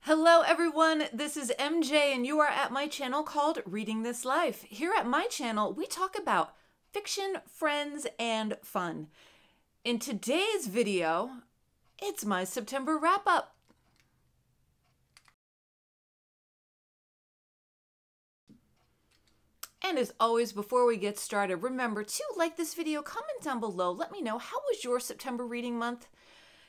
Hello everyone, this is MJ and you are at my channel called Reading This Life. Here at my channel, we talk about fiction, friends, and fun. In today's video, it's my September wrap-up. And as always, before we get started, remember to like this video, comment down below, let me know how was your September reading month?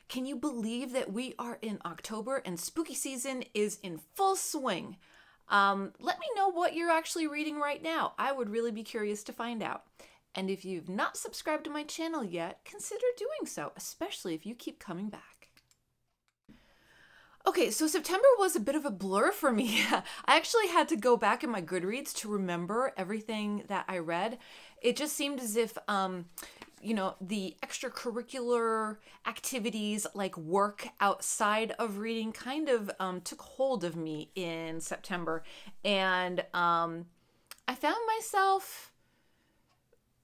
Can you believe that we are in October and spooky season is in full swing? Let me know what you're actually reading right now. I would really be curious to find out. And if you've not subscribed to my channel yet, consider doing so, especially if you keep coming back. Okay, so September was a bit of a blur for me. I actually had to go back in my Goodreads to remember everything that I read. It just seemed as if you know, the extracurricular activities like work outside of reading kind of took hold of me in September. And I found myself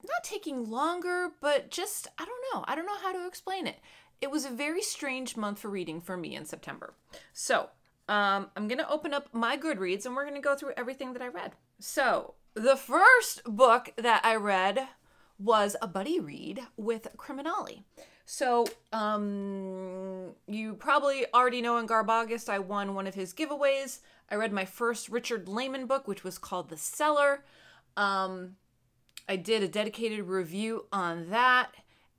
not taking longer, but just, I don't know how to explain it. It was a very strange month for reading for me in September. So I'm going to open up my Goodreads and we're going to go through everything that I read. So the first book that I read was a buddy read with Criminale. So you probably already know in August I won one of his giveaways. I read my first Richard Laymon book, which was called The Cellar. I did a dedicated review on that.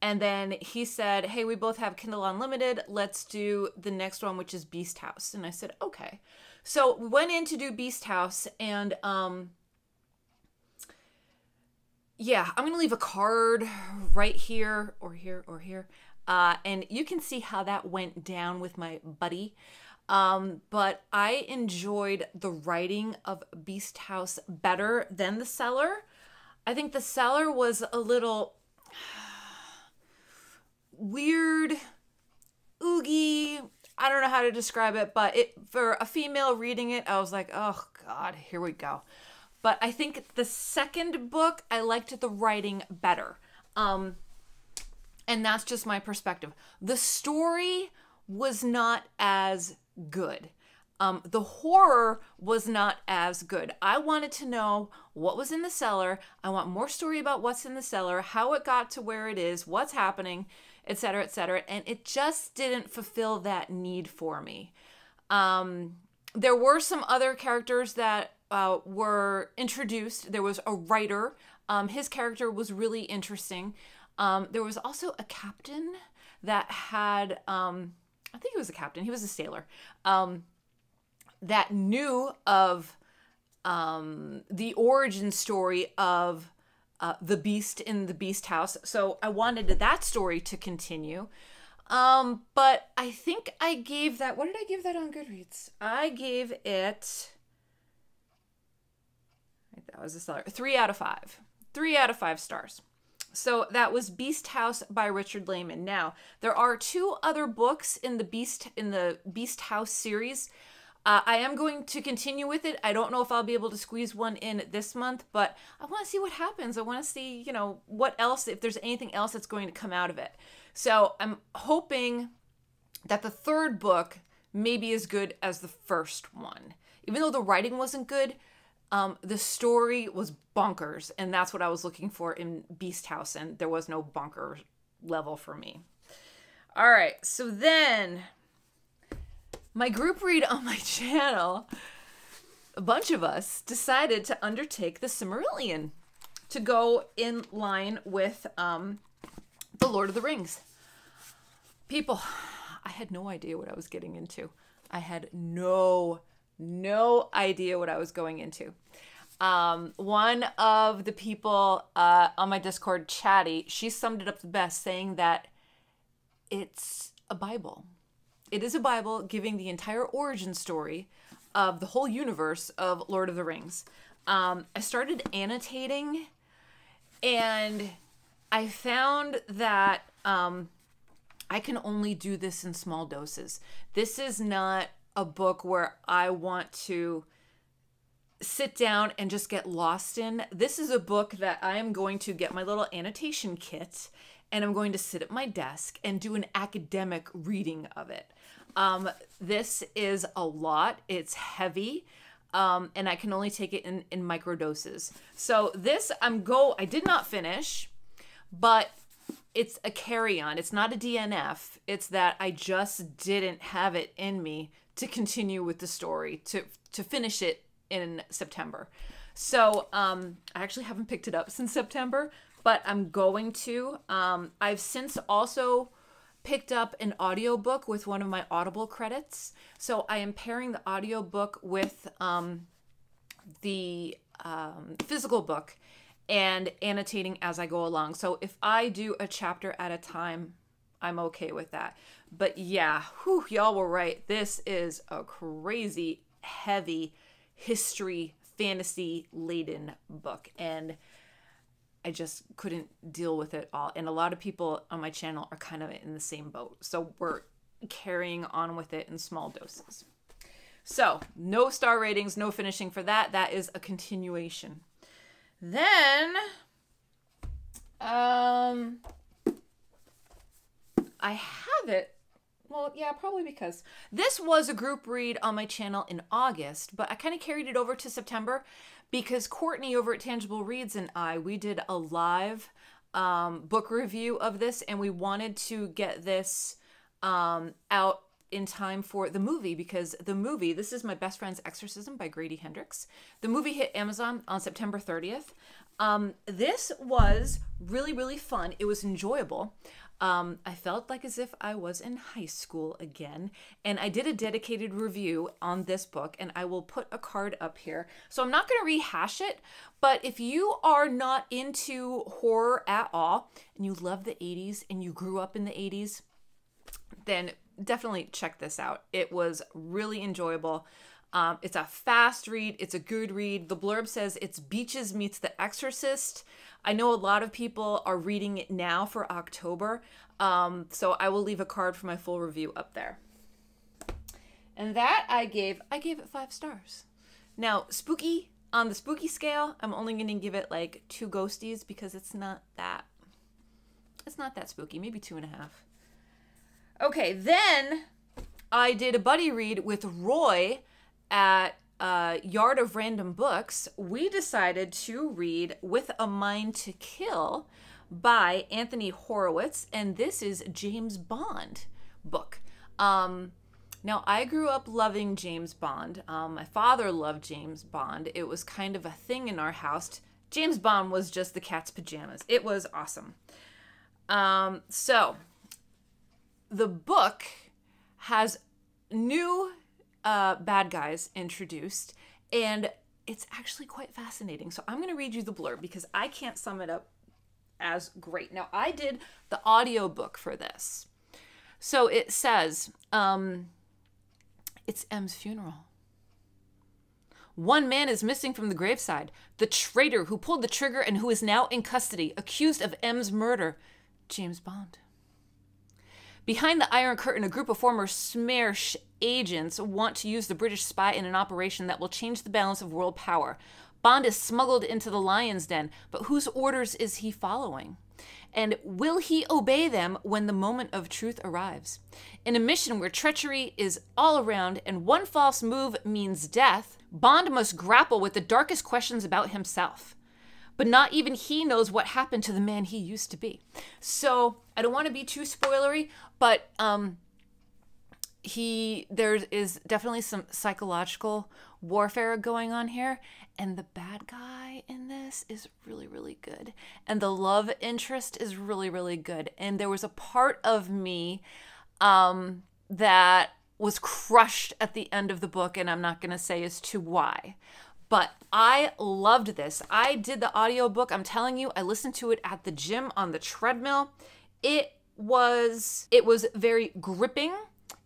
And then he said, hey, we both have Kindle Unlimited. Let's do the next one, which is Beast House. And I said, okay. So we went in to do Beast House and yeah, I'm going to leave a card right here or here or here. And you can see how that went down with my buddy. But I enjoyed the writing of Beast House better than The Cellar. I think The Cellar was a little weird, oogie. I don't know how to describe it, but for a female reading it, I was like, oh God, here we go. But I think the second book, I liked the writing better. And that's just my perspective. The story was not as good. The horror was not as good. I wanted to know what was in the cellar. I want more story about what's in the cellar, how it got to where it is, what's happening, etc., etc. And it just didn't fulfill that need for me. There were some other characters that were introduced. There was a writer. His character was really interesting. There was also a captain that had, I think he was a captain. He was a sailor that knew of the origin story of the beast in the Beast House. So I wanted that story to continue. But I think I gave that, what did I give that on Goodreads? I gave it, that was a Cellar, 3 out of 5. 3 out of 5 stars. So that was Beast House by Richard Laymon. Now, there are 2 other books in the Beast House series. I am going to continue with it. I don't know if I'll be able to squeeze one in this month, but I want to see what happens. I want to see, you know, what else, if there's anything else that's going to come out of it. So I'm hoping that the third book may be as good as the first one. Even though the writing wasn't good, the story was bonkers, and that's what I was looking for in Beast House, and there was no bonker level for me. All right, so then my group read on my channel, a bunch of us decided to undertake the Simarillion to go in line with The Lord of the Rings. People, I had no idea what I was getting into. I had no idea what I was going into. One of the people on my Discord, Chatty, she summed it up the best, saying that it's a Bible. It is a Bible giving the entire origin story of the whole universe of Lord of the Rings. I started annotating and I found that I can only do this in small doses. This is not a book where I want to sit down and just get lost in. This is a book that I am going to get my little annotation kit and I'm going to sit at my desk and do an academic reading of it. This is a lot. It's heavy. And I can only take it in micro doses. So this I did not finish, but it's a carry-on. It's not a DNF. It's that I just didn't have it in me to continue with the story, to finish it in September. So I actually haven't picked it up since September, but I'm going to. I've since also picked up an audiobook with one of my Audible credits. So I am pairing the audiobook with the physical book and annotating as I go along. So if I do a chapter at a time, I'm okay with that. But yeah, whew, y'all were right. This is a crazy, heavy, history, fantasy-laden book. And I just couldn't deal with it all. And a lot of people on my channel are kind of in the same boat. So we're carrying on with it in small doses. So no star ratings, no finishing for that. That is a continuation. Then, I have it. Well, yeah, probably because this was a group read on my channel in August, but I kind of carried it over to September because Courtney over at Tangible Reads and we did a live book review of this, and we wanted to get this out in time for the movie, because the movie, this is My Best Friend's Exorcism by Grady Hendrix. The movie hit Amazon on September 30th. This was really, really fun. It was enjoyable. I felt like as if I was in high school again, and I did a dedicated review on this book, and I will put a card up here. So I'm not going to rehash it, but if you are not into horror at all, and you love the 80s, and you grew up in the 80s, then definitely check this out. It was really enjoyable. It's a fast read. It's a good read. The blurb says it's Beaches meets The Exorcist. I know a lot of people are reading it now for October, so I will leave a card for my full review up there. And that I gave it 5 stars. Now, spooky, on the spooky scale, I'm only going to give it like 2 ghosties because it's not that spooky, maybe 2.5. Okay, then I did a buddy read with Roy at Yard of Random Books. We decided to read With a Mind to Kill by Anthony Horowitz, and this is James Bond book. Now, I grew up loving James Bond. My father loved James Bond. It was kind of a thing in our house. James Bond was just the cat's pajamas. It was awesome. So the book has new bad guys introduced, and it's actually quite fascinating. So I'm going to read you the blurb because I can't sum it up as great. Now, I did the audiobook for this. So it says, it's M's funeral. One man is missing from the graveside. The traitor who pulled the trigger and who is now in custody, accused of M's murder, James Bond. Behind the Iron Curtain, a group of former SMERSH agents want to use the British spy in an operation that will change the balance of world power. Bond is smuggled into the lion's den, but whose orders is he following? And will he obey them when the moment of truth arrives? In a mission where treachery is all around and one false move means death, Bond must grapple with the darkest questions about himself. But not even he knows what happened to the man he used to be. So I don't want to be too spoilery, but there is definitely some psychological warfare going on here, and the bad guy in this is really, really good, and the love interest is really, really good. And there was a part of me that was crushed at the end of the book, and I'm not going to say as to why. But I loved this. I did the audiobook. I'm telling you, I listened to it at the gym on the treadmill. It was very gripping.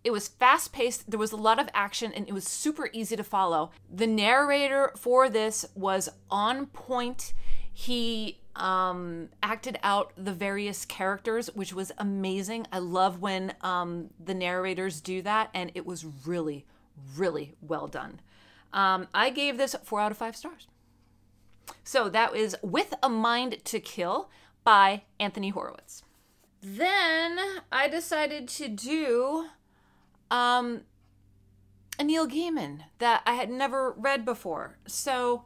It was fast-paced. There was a lot of action, and it was super easy to follow. The narrator for this was on point. He acted out the various characters, which was amazing. I love when the narrators do that, and it was really, really well done. I gave this 4 out of 5 stars. So that is With a Mind to Kill by Anthony Horowitz. Then I decided to do a Neil Gaiman that I had never read before. So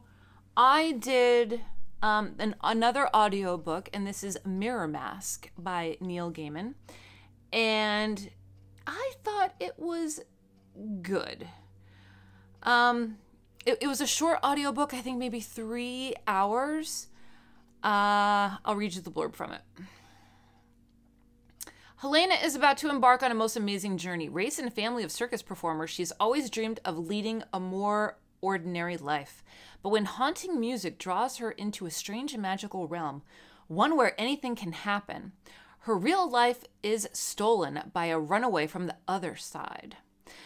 I did another audiobook, and this is Mirror Mask by Neil Gaiman. And I thought it was good. It was a short audiobook, I think maybe 3 hours. I'll read you the blurb from it. Helena is about to embark on a most amazing journey. Raised in a family of circus performers, she's always dreamed of leading a more ordinary life. But when haunting music draws her into a strange and magical realm, one where anything can happen, her real life is stolen by a runaway from the other side.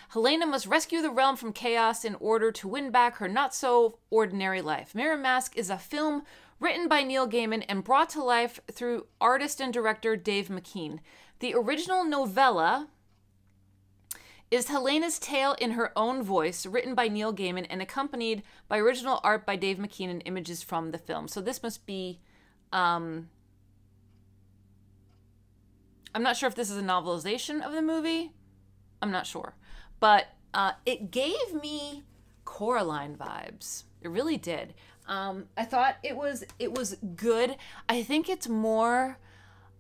Helena must rescue the realm from chaos in order to win back her not-so-ordinary life. Mirror Mask is a film written by Neil Gaiman and brought to life through artist and director Dave McKean. The original novella is Helena's tale in her own voice, written by Neil Gaiman and accompanied by original art by Dave McKean and images from the film. So this must be... I'm not sure if this is a novelization of the movie. I'm not sure. But it gave me Coraline vibes. It really did. I thought it was good. I think it's more...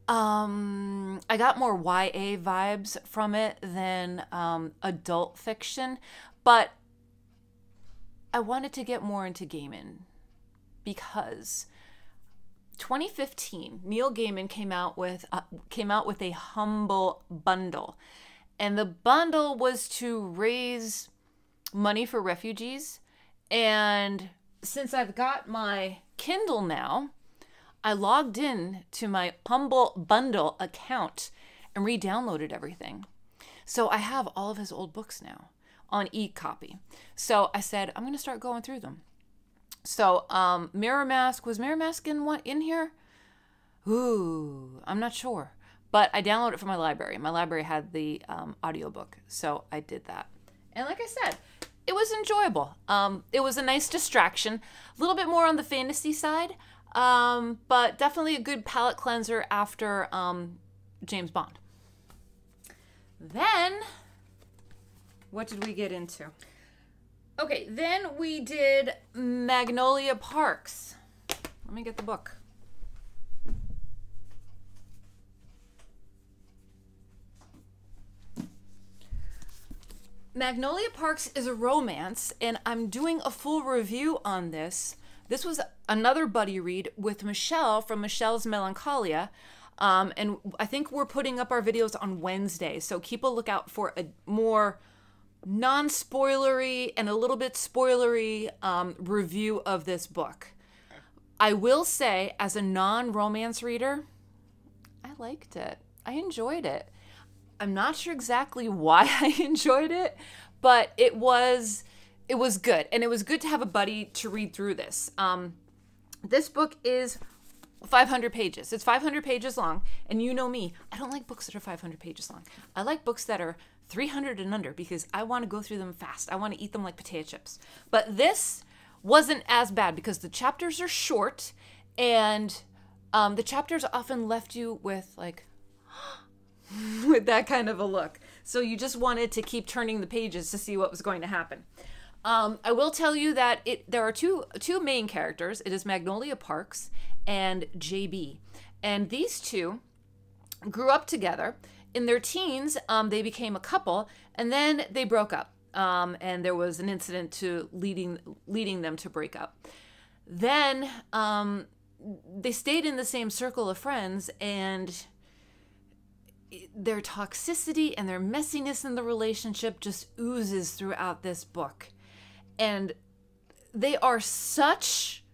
I got more YA vibes from it than adult fiction. But I wanted to get more into Gaiman because 2015, Neil Gaiman came out with a humble bundle. And the bundle was to raise money for refugees. And since I've got my Kindle now, I logged in to my Humble Bundle account and re-downloaded everything. So I have all of his old books now on e-copy. So I said, I'm going to start going through them. So Mirror Mask, was Mirror Mask in here? Ooh, I'm not sure. But I downloaded it from my library. My library had the audiobook, so I did that. And like I said, it was enjoyable. It was a nice distraction. A little bit more on the fantasy side, but definitely a good palate cleanser after James Bond. Then, what did we get into? Okay, then we did Magnolia Parks. Let me get the book. Magnolia Parks is a romance, and I'm doing a full review on this. This was another buddy read with Michelle from Michelle's Melancholia, and I think we're putting up our videos on Wednesday, so keep a lookout for a more non-spoilery and a little bit spoilery review of this book. I will say, as a non-romance reader, I liked it. I enjoyed it. I'm not sure exactly why I enjoyed it, but it was good. And it was good to have a buddy to read through this. This book is 500 pages. It's 500 pages long. And you know me, I don't like books that are 500 pages long. I like books that are 300 and under because I want to go through them fast. I want to eat them like potato chips. But this wasn't as bad because the chapters are short and the chapters often left you with like... with that kind of a look. So you just wanted to keep turning the pages to see what was going to happen. I will tell you that there are two main characters. It is Magnolia Parks and JB. And these two grew up together. In their teens, they became a couple, and then they broke up. And there was an incident to leading them to break up. Then they stayed in the same circle of friends, and their toxicity and their messiness in the relationship just oozes throughout this book. And they are such,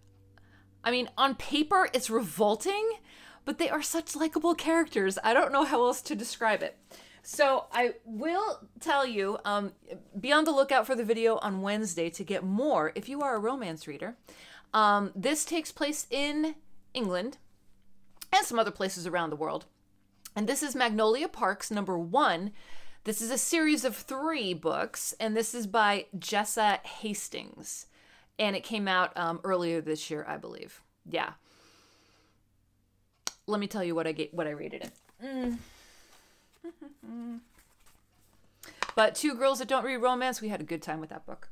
I mean, on paper it's revolting, but they are such likable characters. I don't know how else to describe it. So I will tell you, be on the lookout for the video on Wednesday to get more if you are a romance reader. This takes place in England and some other places around the world. And this is Magnolia Parks #1. This is a series of 3 books, and this is by Jessa Hastings. And it came out earlier this year, I believe. Yeah. Let me tell you what I rated it. But Two Girls That Don't Read Romance, we had a good time with that book.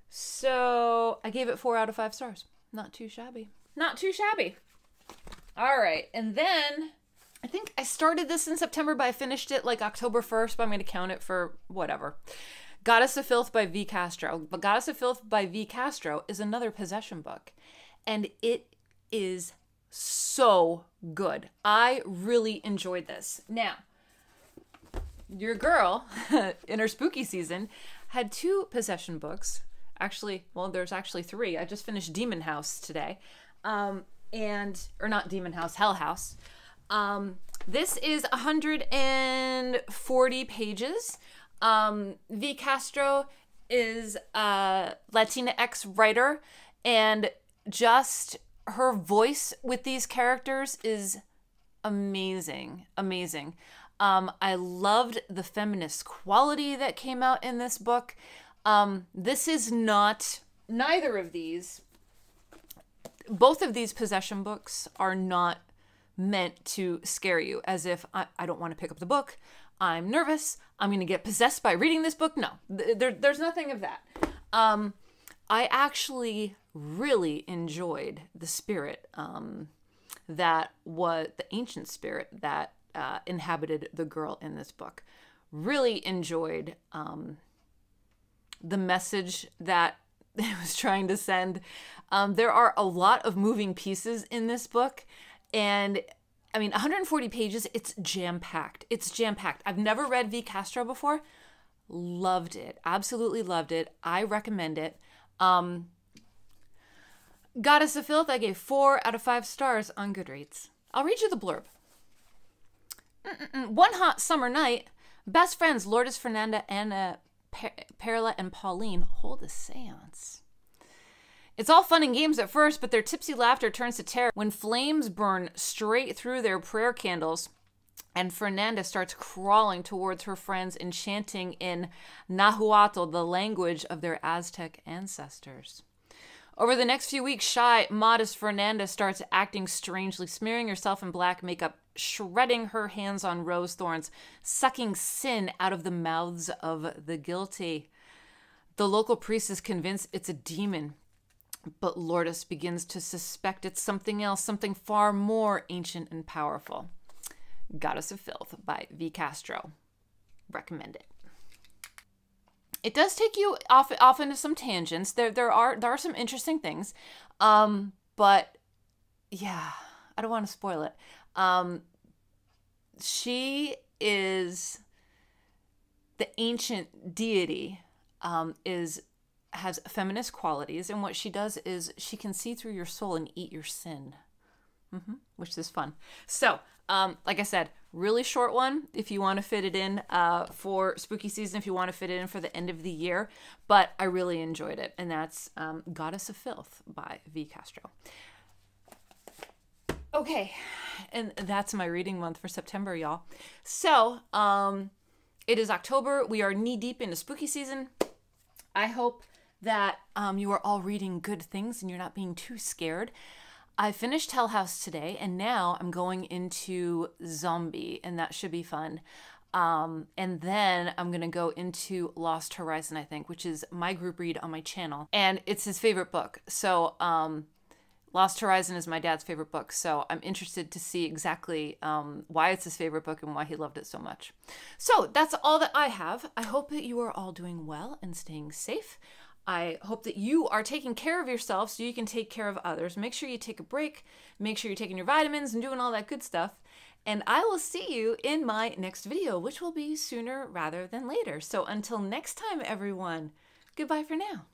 So I gave it 4 out of 5 stars. Not too shabby. Not too shabby. All right. And then I think I started this in September, but I finished it like October 1st, but I'm going to count it for whatever. Goddess of Filth by V. Castro. But Goddess of Filth by V. Castro is another possession book. And it is so good. I really enjoyed this. Now, your girl, in her spooky season, had 2 possession books. Actually, well, there's actually 3. I just finished Demon House today. Or not Demon House, Hell House. This is 140 pages. V. Castro is a Latinx writer, and just her voice with these characters is amazing. Amazing. I loved the feminist quality that came out in this book. This is not, neither of these, both of these possession books are not meant to scare you, as if I don't want to pick up the book, I'm nervous, I'm going to get possessed by reading this book. No, there's nothing of that. I actually really enjoyed the spirit, that was the ancient spirit that inhabited the girl in this book. Really enjoyed the message that it was trying to send. There are a lot of moving pieces in this book, and I mean, 140 pages, it's jam-packed. It's jam-packed. I've never read V. Castro before. Loved it. Absolutely loved it. I recommend it. Goddess of Filth, I gave 4 out of 5 stars on Goodreads. I'll read you the blurb. One hot summer night, best friends Lourdes, Fernanda, Anna, Perla, and Pauline hold a seance. It's all fun and games at first, but their tipsy laughter turns to terror when flames burn straight through their prayer candles, and Fernanda starts crawling towards her friends and chanting in Nahuatl, the language of their Aztec ancestors. Over the next few weeks, shy, modest Fernanda starts acting strangely, smearing herself in black makeup, shredding her hands on rose thorns, sucking sin out of the mouths of the guilty. The local priest is convinced it's a demon, but Lourdes begins to suspect it's something else, something far more ancient and powerful. Goddess of Filth by V. Castro. Recommend it. It does take you off into some tangents. There are some interesting things, but yeah, I don't want to spoil it. She is the ancient deity. Has feminist qualities, and what she does is she can see through your soul and eat your sin, which is fun. So, like I said, really short one if you want to fit it in for spooky season, if you want to fit it in for the end of the year, but I really enjoyed it, and that's Goddess of Filth by V. Castro. Okay, and that's my reading month for September, y'all. So, it is October. We are knee-deep into spooky season. I hope that you are all reading good things and you're not being too scared. I finished Hell House today, and now I'm going into Zombie, and that should be fun. And then I'm going to go into Lost Horizon, I think, which is my group read on my channel. And it's his favorite book. So Lost Horizon is my dad's favorite book. So I'm interested to see exactly why it's his favorite book and why he loved it so much. So that's all that I have. I hope that you are all doing well and staying safe. I hope that you are taking care of yourself so you can take care of others. Make sure you take a break. Make sure you're taking your vitamins and doing all that good stuff. And I will see you in my next video, which will be sooner rather than later. So until next time, everyone, goodbye for now.